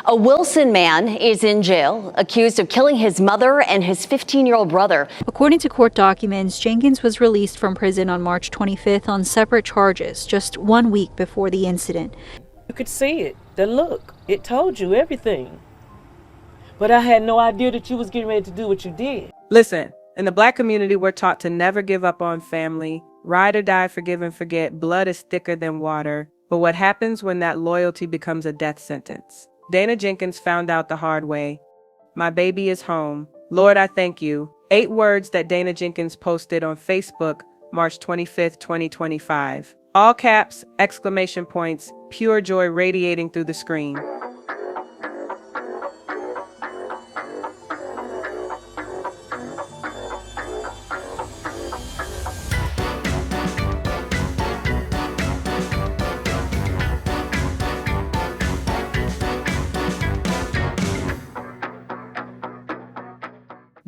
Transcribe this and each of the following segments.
A Wilson man is in jail, accused of killing his mother and his 15-year-old brother. According to court documents, Jenkins was released from prison on March 25th on separate charges, just 1 week before the incident. You could see it, the look. It told you everything. But I had no idea that you was getting ready to do what you did. Listen, in the Black community, we're taught to never give up on family, ride or die, forgive and forget, blood is thicker than water. But what happens when that loyalty becomes a death sentence? Dana Jenkins found out the hard way. My baby is home. Lord, I thank you. 8 words that Dana Jenkins posted on Facebook, March 25th, 2025. All caps, exclamation points, pure joy radiating through the screen.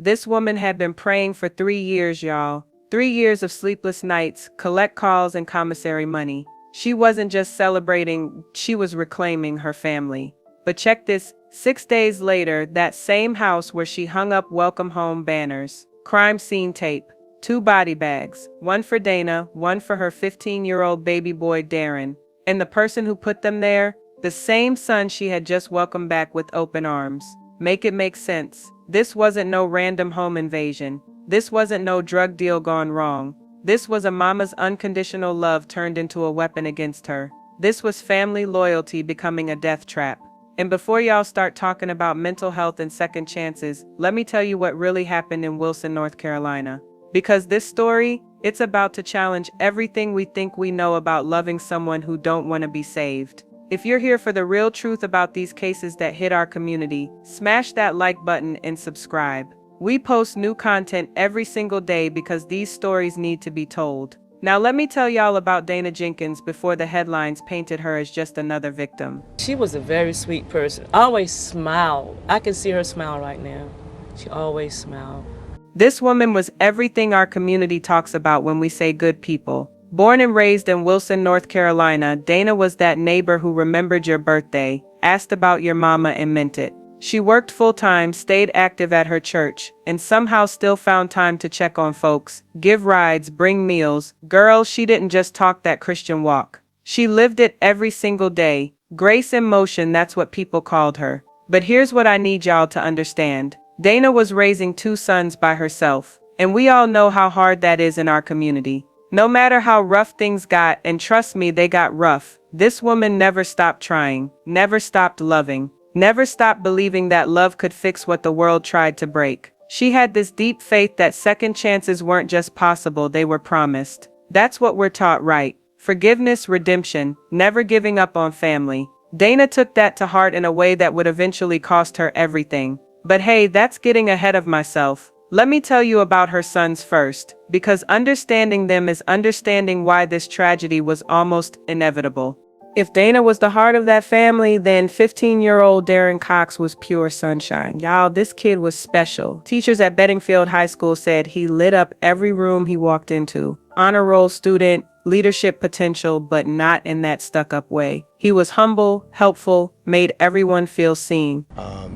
This woman had been praying for 3 years, y'all. 3 years of sleepless nights, collect calls, and commissary money. She wasn't just celebrating, she was reclaiming her family. But check this, 6 days later, that same house where she hung up welcome home banners, crime scene tape, 2 body bags, one for Dana, one for her 15-year-old baby boy Darien. And the person who put them there, the same son she had just welcomed back with open arms. Make it make sense. This wasn't no random home invasion. This wasn't no drug deal gone wrong. This was a mama's unconditional love turned into a weapon against her. This was family loyalty becoming a death trap. And before y'all start talking about mental health and second chances, let me tell you what really happened in Wilson, North Carolina. Because this story, it's about to challenge everything we think we know about loving someone who don't want to be saved. If you're here for the real truth about these cases that hit our community, smash that like button and subscribe. We post new content every single day because these stories need to be told. Now let me tell y'all about Dana Jenkins before the headlines painted her as just another victim. She was a very sweet person. Always smiled. I can see her smile right now. She always smiled. This woman was everything our community talks about when we say good people. Born and raised in Wilson, North Carolina, Dana was that neighbor who remembered your birthday, asked about your mama and meant it. She worked full-time, stayed active at her church, and somehow still found time to check on folks, give rides, bring meals. Girl, she didn't just talk that Christian walk. She lived it every single day. Grace in motion, that's what people called her. But here's what I need y'all to understand. Dana was raising 2 sons by herself, and we all know how hard that is in our community. No matter how rough things got, and trust me, they got rough, this woman never stopped trying, never stopped loving, never stopped believing that love could fix what the world tried to break. She had this deep faith that second chances weren't just possible, they were promised. That's what we're taught, right? Forgiveness, redemption, never giving up on family. Dana took that to heart in a way that would eventually cost her everything. But hey, that's getting ahead of myself. Let me tell you about her sons first, because understanding them is understanding why this tragedy was almost inevitable. If Dana was the heart of that family, then 15-year-old Darien Cox was pure sunshine. Y'all, this kid was special. Teachers at Bedingfield High School said he lit up every room he walked into. Honor roll student, leadership potential, but not in that stuck-up way. He was humble, helpful, made everyone feel seen.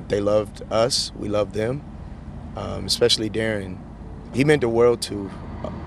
They loved us, we loved them. Especially Darien. He meant the world to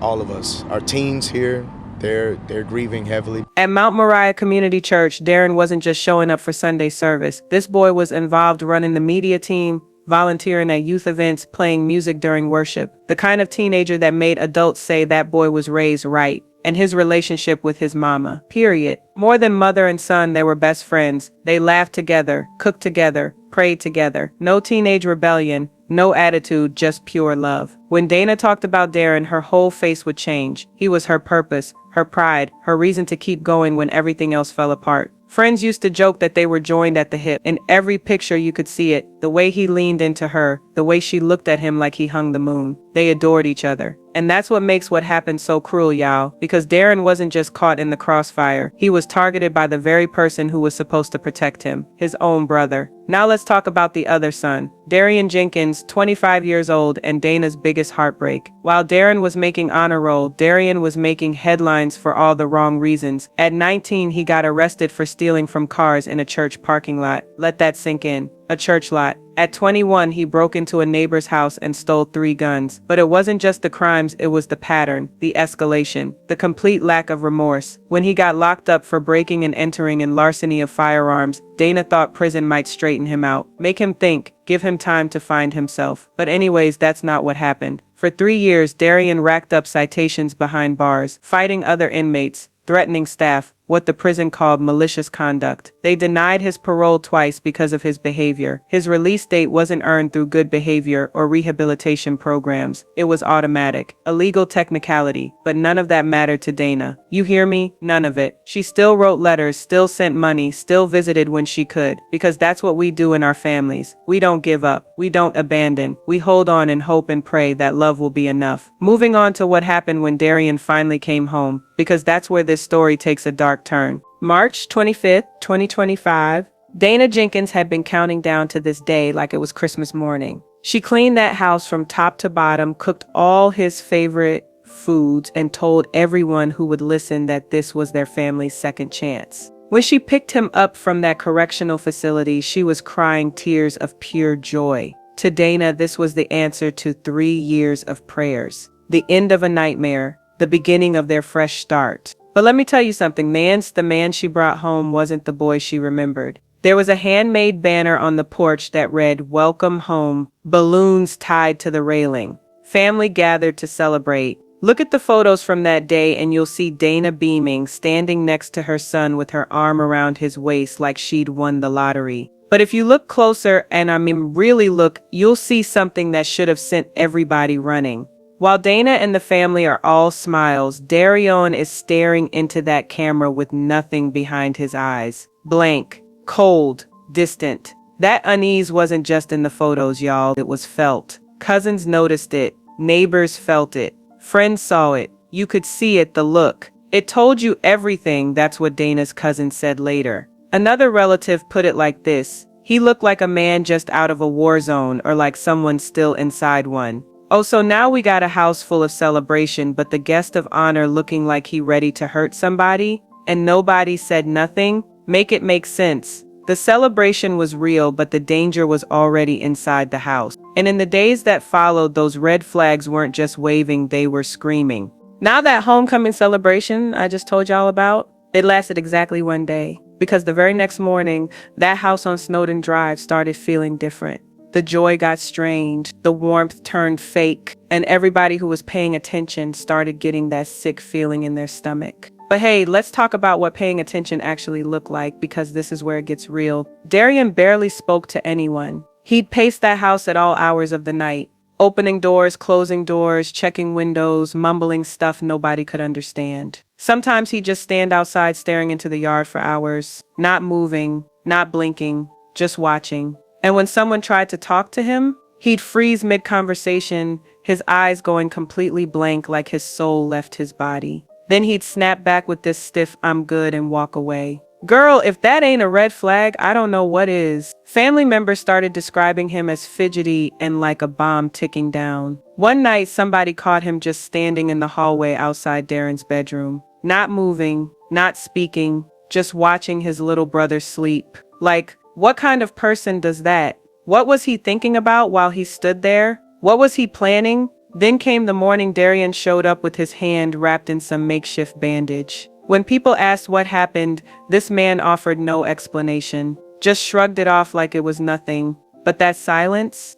all of us. Our teens here, they're grieving heavily. At Mount Moriah Community Church, Darien wasn't just showing up for Sunday service. This boy was involved running the media team, volunteering at youth events, playing music during worship. The kind of teenager that made adults say that boy was raised right. And his relationship with his mama, period. More than mother and son, they were best friends. They laughed together, cooked together, prayed together. No teenage rebellion, no attitude, just pure love. When Dana talked about Darien, her whole face would change. He was her purpose, her pride, her reason to keep going when everything else fell apart. Friends used to joke that they were joined at the hip. In every picture you could see it, the way he leaned into her, the way she looked at him like he hung the moon. They adored each other. And that's what makes what happened so cruel, y'all. Because Darien wasn't just caught in the crossfire. He was targeted by the very person who was supposed to protect him, his own brother. Now let's talk about the other son. Darien Jenkins, 25 years old, and Dana's biggest heartbreak. While Darren was making honor roll, Darien was making headlines for all the wrong reasons. At 19, he got arrested for stealing from cars in a church parking lot. Let that sink in. A church lot. At 21, he broke into a neighbor's house and stole 3 guns. But it wasn't just the crimes, it was the pattern, the escalation, the complete lack of remorse. When he got locked up for breaking and entering and larceny of firearms, Dana thought prison might straighten him out, make him think, give him time to find himself. But anyways, that's not what happened. For 3 years, Darien racked up citations behind bars, fighting other inmates, threatening staff, what the prison called malicious conduct. They denied his parole twice because of his behavior. His release date wasn't earned through good behavior or rehabilitation programs. It was automatic, a legal technicality, but none of that mattered to Dana. You hear me? None of it. She still wrote letters, still sent money, still visited when she could, because that's what we do in our families. We don't give up. We don't abandon. We hold on and hope and pray that love will be enough. Moving on to what happened when Darien finally came home, because that's where this story takes a dark turn. March 25th, 2025, Dana Jenkins had been counting down to this day like it was Christmas morning. She cleaned that house from top to bottom, cooked all his favorite foods, and told everyone who would listen that this was their family's second chance. When she picked him up from that correctional facility, she was crying tears of pure joy. To Dana, this was the answer to 3 years of prayers, the end of a nightmare, the beginning of their fresh start. But let me tell you something, the man she brought home wasn't the boy she remembered. There was a handmade banner on the porch that read, "Welcome home," balloons tied to the railing. Family gathered to celebrate. Look at the photos from that day and you'll see Dana beaming, standing next to her son with her arm around his waist like she'd won the lottery. But if you look closer, and I mean really look, you'll see something that should have sent everybody running. While Dana and the family are all smiles, Darien is staring into that camera with nothing behind his eyes. Blank, cold, distant. That unease wasn't just in the photos, y'all. It was felt. Cousins noticed it. Neighbors felt it. Friends saw it. You could see it, the look. It told you everything, that's what Dana's cousin said later. Another relative put it like this: he looked like a man just out of a war zone, or like someone still inside one. Oh, so now we got a house full of celebration, but the guest of honor looking like he ready to hurt somebody, and nobody said nothing? Make it make sense. The celebration was real, but the danger was already inside the house. And in the days that followed, those red flags weren't just waving, they were screaming. Now that homecoming celebration I just told y'all about, it lasted exactly 1 day, because the very next morning, that house on Snowden Drive started feeling different. The joy got strained, the warmth turned fake, and everybody who was paying attention started getting that sick feeling in their stomach. But hey, let's talk about what paying attention actually looked like, because this is where it gets real. Darien barely spoke to anyone. He'd pace that house at all hours of the night, opening doors, closing doors, checking windows, mumbling stuff nobody could understand. Sometimes he'd just stand outside staring into the yard for hours, not moving, not blinking, just watching. And when someone tried to talk to him, he'd freeze mid-conversation, his eyes going completely blank like his soul left his body. Then he'd snap back with this stiff "I'm good" and walk away. Girl, if that ain't a red flag, I don't know what is. Family members started describing him as fidgety and like a bomb ticking down. One night, somebody caught him just standing in the hallway outside Darren's bedroom, not moving, not speaking, just watching his little brother sleep. Like, what kind of person does that? What was he thinking about while he stood there? What was he planning? Then came the morning Darien showed up with his hand wrapped in some makeshift bandage. When people asked what happened, this man offered no explanation, just shrugged it off like it was nothing. But that silence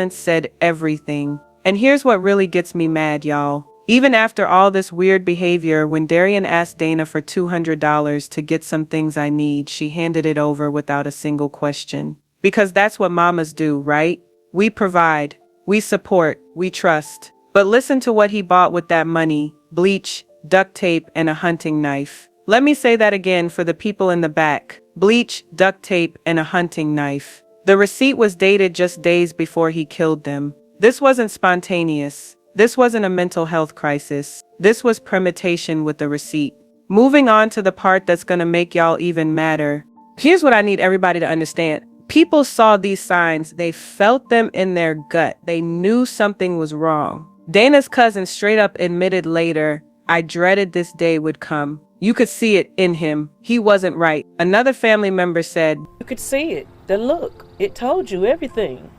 said everything. And here's what really gets me mad, y'all. Even after all this weird behavior, when Darien asked Dana for $200 to get some things I need, she handed it over without a single question. Because that's what mamas do, right? We provide, we support, we trust. But listen to what he bought with that money: bleach, duct tape, and a hunting knife. Let me say that again for the people in the back: bleach, duct tape, and a hunting knife. The receipt was dated just days before he killed them. This wasn't spontaneous. This wasn't a mental health crisis. This was premeditation with a receipt. Moving on to the part that's gonna make y'all even madder. Here's what I need everybody to understand. People saw these signs, they felt them in their gut, they knew something was wrong. Dana's cousin straight up admitted later, "I dreaded this day would come." You could see it in him. He wasn't right. Another family member said, You could see it. The look. It told you everything.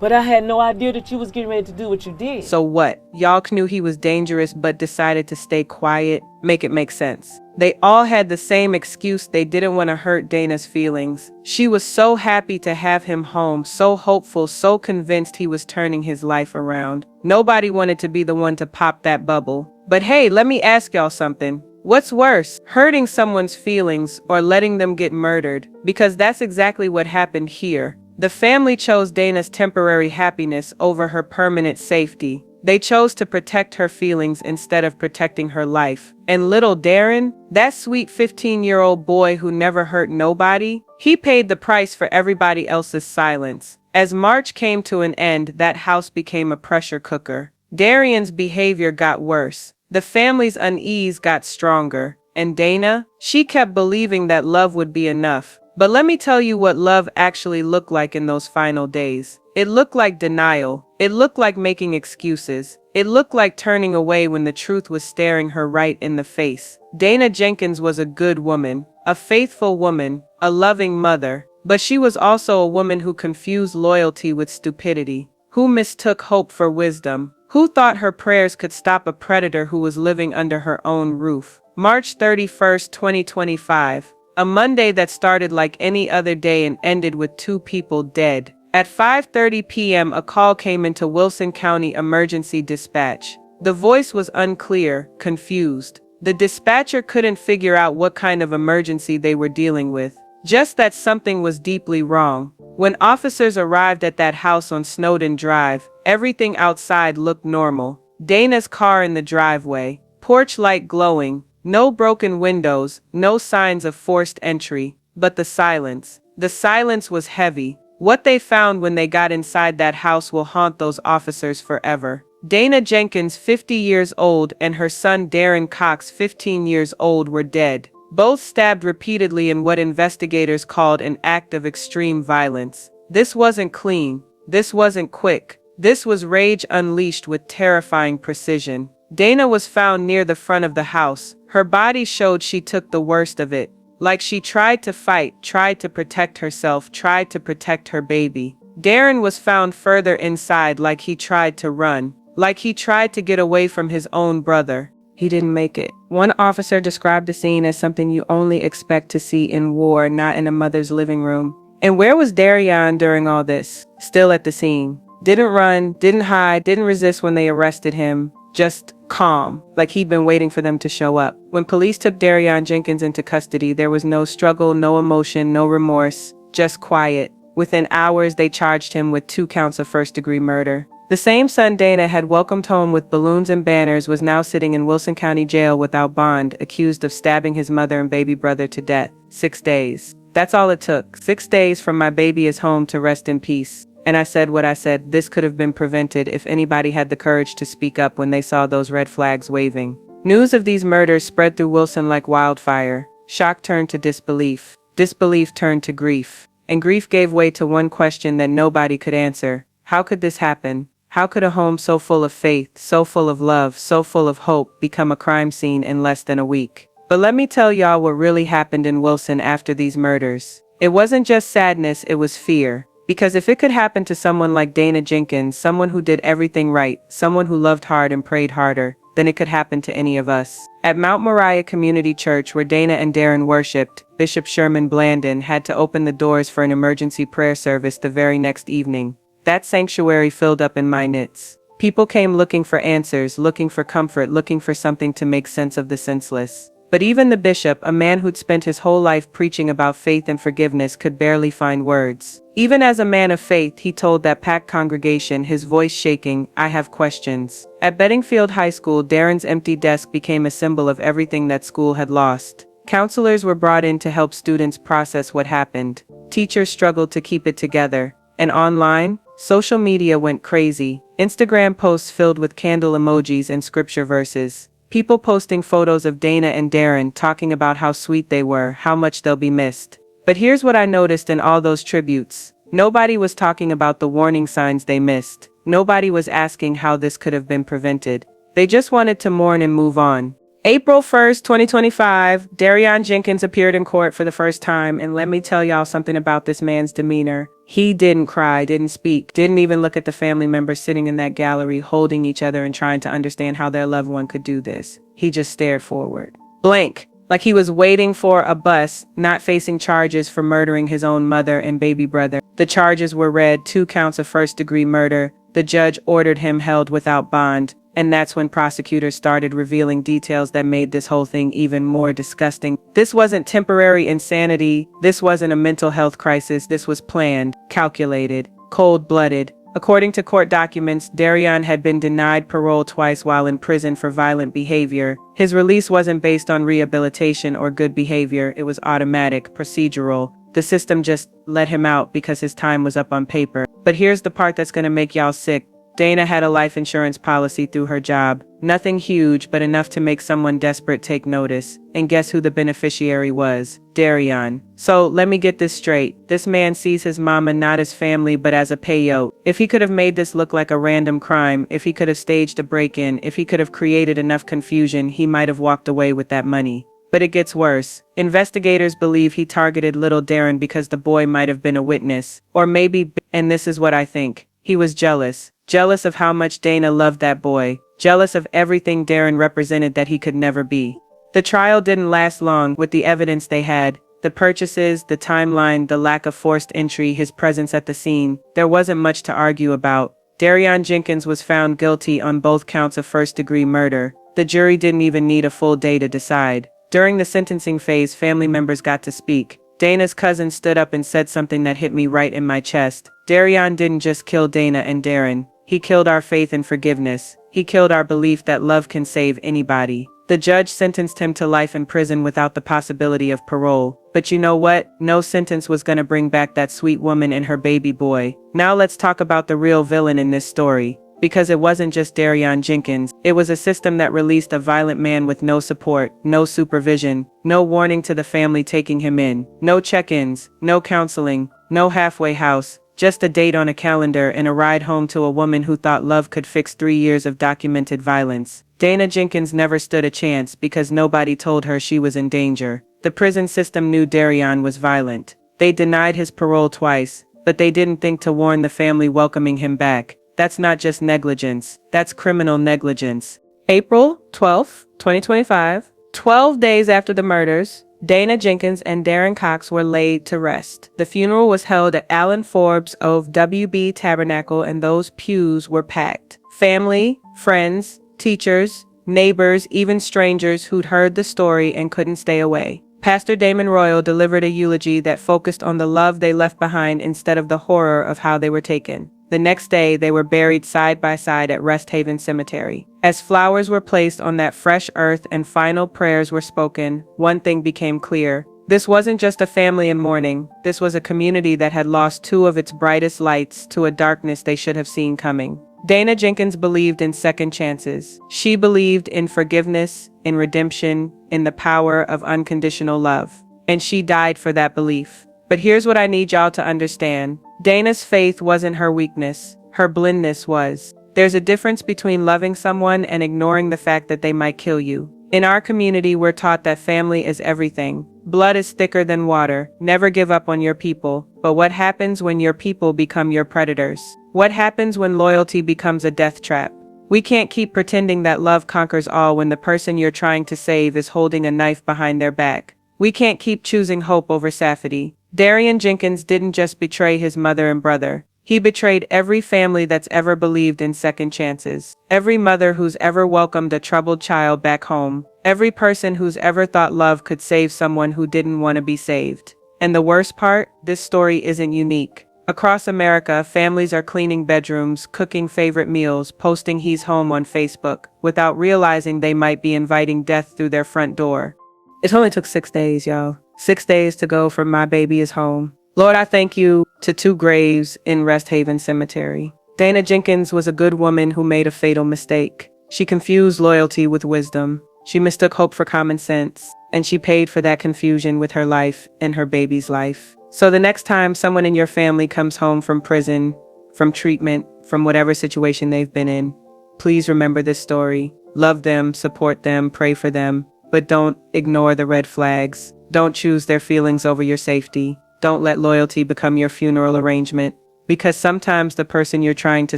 But I had no idea that you was getting ready to do what you did. "So what? Y'all knew he was dangerous but decided to stay quiet? Make it make sense." They all had the same excuse. They didn't want to hurt Dana's feelings. She was so happy to have him home, so hopeful, so convinced he was turning his life around. Nobody wanted to be the one to pop that bubble. But hey, let me ask y'all something. What's worse, hurting someone's feelings or letting them get murdered? Because that's exactly what happened here. The family chose Dana's temporary happiness over her permanent safety. They chose to protect her feelings instead of protecting her life. And little Darien, that sweet 15-year-old boy who never hurt nobody, he paid the price for everybody else's silence. As March came to an end, that house became a pressure cooker. Darien's behavior got worse. The family's unease got stronger. And Dana, she kept believing that love would be enough. But let me tell you what love actually looked like in those final days. It looked like denial. It looked like making excuses. It looked like turning away when the truth was staring her right in the face. Dana Jenkins was a good woman, a faithful woman, a loving mother. But she was also a woman who confused loyalty with stupidity, who mistook hope for wisdom, who thought her prayers could stop a predator who was living under her own roof. March 31st, 2025. A Monday that started like any other day and ended with 2 people dead. At 5:30 p.m., a call came into Wilson County Emergency Dispatch. The voice was unclear, confused. The dispatcher couldn't figure out what kind of emergency they were dealing with, just that something was deeply wrong. When officers arrived at that house on Snowden Drive, everything outside looked normal. Dana's car in the driveway, porch light glowing, no broken windows, no signs of forced entry, but the silence. The silence was heavy. What they found when they got inside that house will haunt those officers forever. Dana Jenkins, 50 years old, and her son Darren Cox, 15 years old, were dead. Both stabbed repeatedly in what investigators called an act of extreme violence. This wasn't clean. This wasn't quick. This was rage unleashed with terrifying precision. Dana was found near the front of the house. Her body showed she took the worst of it. Like she tried to fight, tried to protect herself, tried to protect her baby. Darren was found further inside, like he tried to run, like he tried to get away from his own brother. He didn't make it. One officer described the scene as something you only expect to see in war, not in a mother's living room. And where was Darien during all this? Still at the scene. Didn't run, didn't hide, didn't resist when they arrested him. Just calm, like he'd been waiting for them to show up. When police took Darien Jenkins into custody, there was no struggle, no emotion, no remorse, just quiet. Within hours, they charged him with 2 counts of first-degree murder. The same son Dana had welcomed home with balloons and banners was now sitting in Wilson County Jail without bond, accused of stabbing his mother and baby brother to death. 6 days. That's all it took. 6 days from my baby is home to rest in peace. And I said what I said. This could have been prevented if anybody had the courage to speak up when they saw those red flags waving. News of these murders spread through Wilson like wildfire. Shock turned to disbelief. Disbelief turned to grief. And grief gave way to one question that nobody could answer. How could this happen? How could a home so full of faith, so full of love, so full of hope become a crime scene in less than a week? But let me tell y'all what really happened in Wilson after these murders. It wasn't just sadness, it was fear. Because if it could happen to someone like Dana Jenkins, someone who did everything right, someone who loved hard and prayed harder, then it could happen to any of us. At Mount Moriah Community Church, where Dana and Darren worshipped, Bishop Sherman Blandon had to open the doors for an emergency prayer service the very next evening. That sanctuary filled up in minutes. People came looking for answers, looking for comfort, looking for something to make sense of the senseless. But even the bishop, a man who'd spent his whole life preaching about faith and forgiveness, could barely find words. Even as a man of faith, he told that packed congregation, his voice shaking, "I have questions." At Bedingfield High School, Darren's empty desk became a symbol of everything that school had lost. Counselors were brought in to help students process what happened. Teachers struggled to keep it together. And online, social media went crazy. Instagram posts filled with candle emojis and scripture verses. People posting photos of Dana and Darren, talking about how sweet they were, how much they'll be missed. But here's what I noticed in all those tributes. Nobody was talking about the warning signs they missed. Nobody was asking how this could have been prevented. They just wanted to mourn and move on. April 1st, 2025, Darien Jenkins appeared in court for the first time, and let me tell y'all something about this man's demeanor. He didn't cry, didn't speak, didn't even look at the family members sitting in that gallery holding each other and trying to understand how their loved one could do this. He just stared forward. Blank. Like he was waiting for a bus, not facing charges for murdering his own mother and baby brother. The charges were read, 2 counts of first-degree murder. The judge ordered him held without bond. And that's when prosecutors started revealing details that made this whole thing even more disgusting. This wasn't temporary insanity. This wasn't a mental health crisis. This was planned, calculated, cold-blooded. According to court documents, Darien had been denied parole twice while in prison for violent behavior. His release wasn't based on rehabilitation or good behavior. It was automatic, procedural. The system just let him out because his time was up on paper. But here's the part that's gonna make y'all sick. Dana had a life insurance policy through her job. Nothing huge, but enough to make someone desperate take notice. And guess who the beneficiary was? Darien. So let me get this straight. This man sees his mama not as family, but as a payout. If he could have made this look like a random crime, if he could have staged a break-in, if he could have created enough confusion, he might have walked away with that money. But it gets worse. Investigators believe he targeted little Darren because the boy might have been a witness. Or maybe, and this is what I think, he was jealous. Jealous of how much Dana loved that boy. Jealous of everything Darren represented that he could never be. The trial didn't last long with the evidence they had. The purchases, the timeline, the lack of forced entry, his presence at the scene. There wasn't much to argue about. Darien Jenkins was found guilty on both counts of first-degree murder. The jury didn't even need a full day to decide. During the sentencing phase, family members got to speak. Dana's cousin stood up and said something that hit me right in my chest. Darien didn't just kill Dana and Darren. He killed our faith and forgiveness. He killed our belief that love can save anybody. The judge sentenced him to life in prison without the possibility of parole. But you know what? No sentence was gonna bring back that sweet woman and her baby boy. Now let's talk about the real villain in this story. Because it wasn't just Darien Jenkins. It was a system that released a violent man with no support, no supervision, no warning to the family taking him in, no check-ins, no counseling, no halfway house. Just a date on a calendar and a ride home to a woman who thought love could fix 3 years of documented violence. Dana Jenkins never stood a chance because nobody told her she was in danger. The prison system knew Darien was violent. They denied his parole twice, but they didn't think to warn the family welcoming him back. That's not just negligence, that's criminal negligence. April 12, 2025, 12 days after the murders, Dana Jenkins and Darren Cox were laid to rest. The funeral was held at Alan Forbes of WB Tabernacle, and those pews were packed. Family, friends, teachers, neighbors, even strangers who'd heard the story and couldn't stay away. Pastor Damon Royal delivered a eulogy that focused on the love they left behind instead of the horror of how they were taken. The next day, they were buried side by side at Rest Haven Cemetery. As flowers were placed on that fresh earth and final prayers were spoken, one thing became clear. This wasn't just a family in mourning. This was a community that had lost 2 of its brightest lights to a darkness they should have seen coming. Dana Jenkins believed in second chances. She believed in forgiveness, in redemption, in the power of unconditional love. And she died for that belief. But here's what I need y'all to understand. Dana's faith wasn't her weakness. Her blindness was. There's a difference between loving someone and ignoring the fact that they might kill you. In our community, we're taught that family is everything. Blood is thicker than water. Never give up on your people. But what happens when your people become your predators? What happens when loyalty becomes a death trap? We can't keep pretending that love conquers all when the person you're trying to save is holding a knife behind their back. We can't keep choosing hope over safety. Darien Jenkins didn't just betray his mother and brother. He betrayed every family that's ever believed in second chances. Every mother who's ever welcomed a troubled child back home. Every person who's ever thought love could save someone who didn't want to be saved. And the worst part, this story isn't unique. Across America, families are cleaning bedrooms, cooking favorite meals, posting he's home on Facebook, without realizing they might be inviting death through their front door. It only took 6 days, y'all. 6 days to go from my baby is home. Lord, I thank you to 2 graves in Rest Haven Cemetery. Dana Jenkins was a good woman who made a fatal mistake. She confused loyalty with wisdom. She mistook hope for common sense. and she paid for that confusion with her life and her baby's life. So the next time someone in your family comes home from prison, from treatment, from whatever situation they've been in, please remember this story. Love them, support them, pray for them, but don't ignore the red flags. Don't choose their feelings over your safety. Don't let loyalty become your funeral arrangement, because sometimes the person you're trying to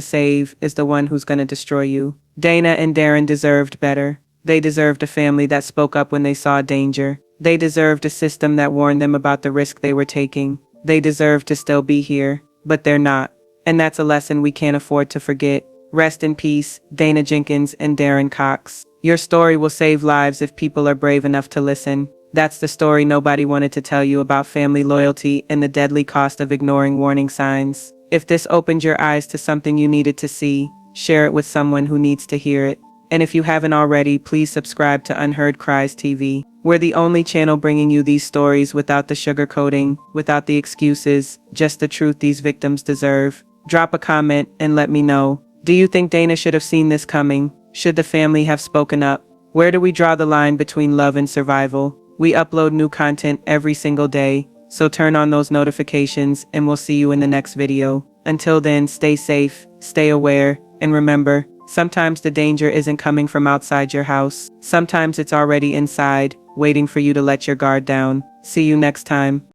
save is the one who's going to destroy you. Dana and Darren deserved better. They deserved a family that spoke up when they saw danger. They deserved a system that warned them about the risk they were taking. They deserved to still be here, but they're not. And that's a lesson we can't afford to forget. Rest in peace, Dana Jenkins and Darren Cox. Your story will save lives if people are brave enough to listen. That's the story nobody wanted to tell you about family loyalty and the deadly cost of ignoring warning signs. If this opened your eyes to something you needed to see, share it with someone who needs to hear it. And if you haven't already, please subscribe to Unheard Cries TV. We're the only channel bringing you these stories without the sugarcoating, without the excuses, just the truth these victims deserve. Drop a comment and let me know. Do you think Dana should have seen this coming? Should the family have spoken up? Where do we draw the line between love and survival? We upload new content every single day, so turn on those notifications and we'll see you in the next video. Until then, stay safe, stay aware, and remember, sometimes the danger isn't coming from outside your house. Sometimes it's already inside, waiting for you to let your guard down. See you next time.